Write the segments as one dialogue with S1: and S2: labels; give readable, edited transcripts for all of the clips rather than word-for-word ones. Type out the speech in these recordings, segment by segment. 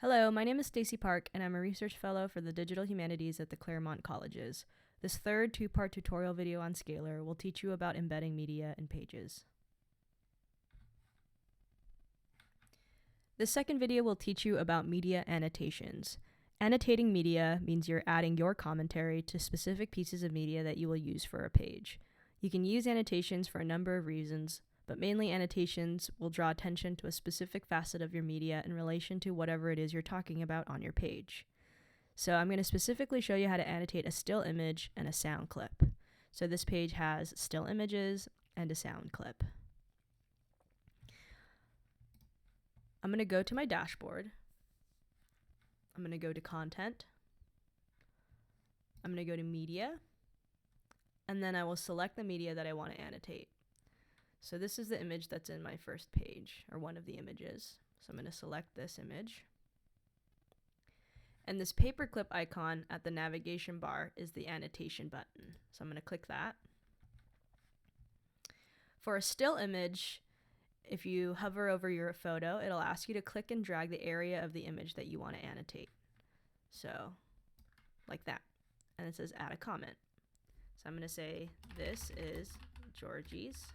S1: Hello, my name is Stacy Park, and I'm a research fellow for the Digital Humanities at the Claremont Colleges. This third two-part tutorial video on Scalar will teach you about embedding media in pages. This second video will teach you about media annotations. Annotating media means you're adding your commentary to specific pieces of media that you will use for a page. You can use annotations for a number of reasons, but mainly annotations will draw attention to a specific facet of your media in relation to whatever it is you're talking about on your page. So I'm going to specifically show you how to annotate a still image and a sound clip. So this page has still images and a sound clip. I'm going to go to my dashboard. I'm going to go to Content. I'm going to go to Media. And then I will select the media that I want to annotate. So this is the image that's in my first page, or one of the images. So I'm going to select this image. And this paperclip icon at the navigation bar is the annotation button. So I'm going to click that. For a still image, if you hover over your photo, it'll ask you to click and drag the area of the image that you want to annotate. So, like that. And it says add a comment. So I'm going to say, this is Georgie's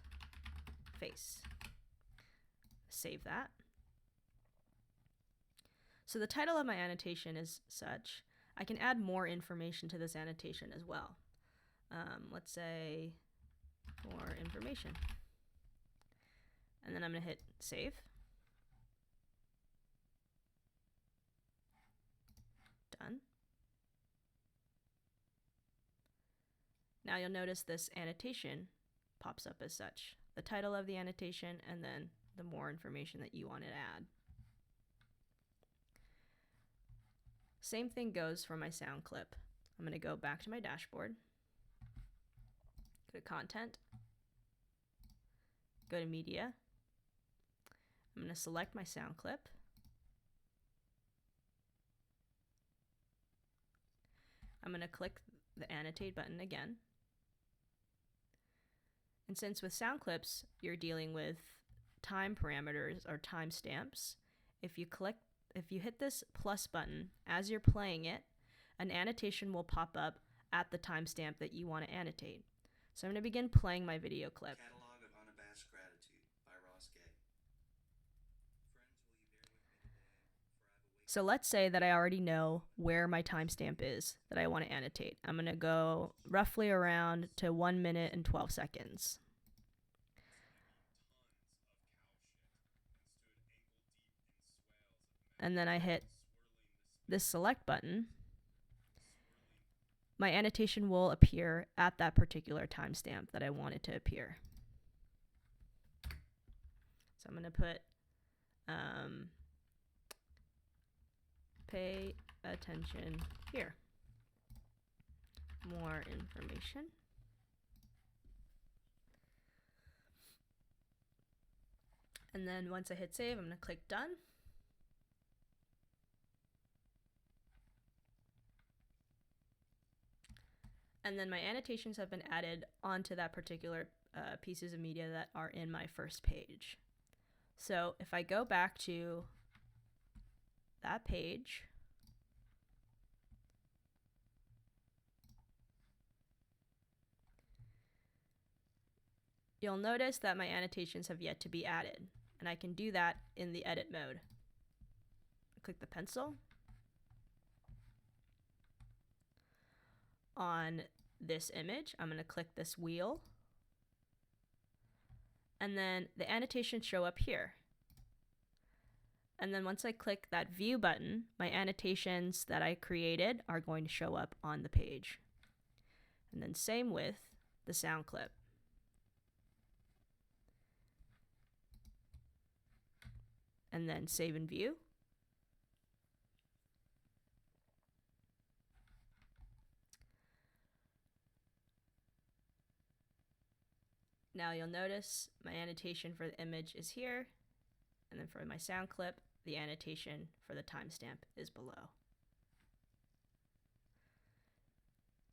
S1: face. Save that. So the title of my annotation is such. I can add more information to this annotation as well. Let's say more information. And then I'm going to hit save. Done. Now you'll notice this annotation pops up as such. The title of the annotation and then the more information that you want to add. Same thing goes for my sound clip. I'm going to go back to my dashboard, go to Content, go to Media. I'm going to select my sound clip. I'm going to click the Annotate button again. And since with sound clips, you're dealing with time parameters or timestamps, if you hit this plus button as you're playing it, an annotation will pop up at the timestamp that you want to annotate. So I'm going to begin playing my video clip.
S2: Catalog of Unabashed Gratitude by Ross Gay.
S1: So let's say that I already know where my timestamp is that I want to annotate. I'm going to go roughly around to 1 minute and 12 seconds. And then I hit this select button. My annotation will appear at that particular timestamp that I want it to appear. So I'm going to put pay attention here. More information. And then once I hit save, I'm going to click done. And then my annotations have been added onto that particular pieces of media that are in my first page. So if I go back to that page, you'll notice that my annotations have yet to be added, and I can do that in the edit mode. Click the pencil on this image. I'm going to click this wheel, and then the annotations show up here. And then once I click that view button, my annotations that I created are going to show up on the page. And then same with the sound clip. And then save and view. Now you'll notice my annotation for the image is here, and then for my sound clip, the annotation for the timestamp is below.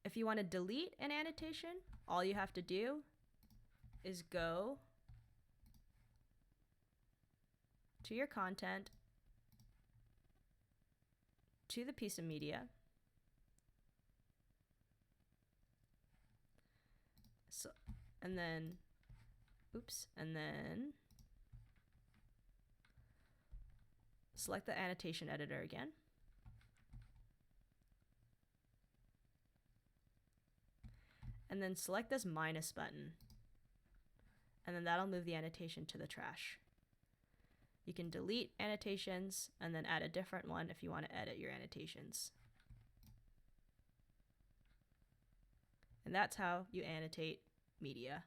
S1: If you want to delete an annotation, all you have to do is go to your content, to the piece of media. So, and then select the annotation editor again. And then select this minus button. And then that'll move the annotation to the trash. You can delete annotations and then add a different one if you want to edit your annotations. And that's how you annotate media.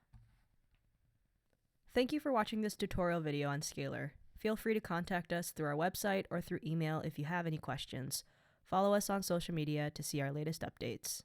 S1: Thank you for watching this tutorial video on Scalar. Feel free to contact us through our website or through email if you have any questions. Follow us on social media to see our latest updates.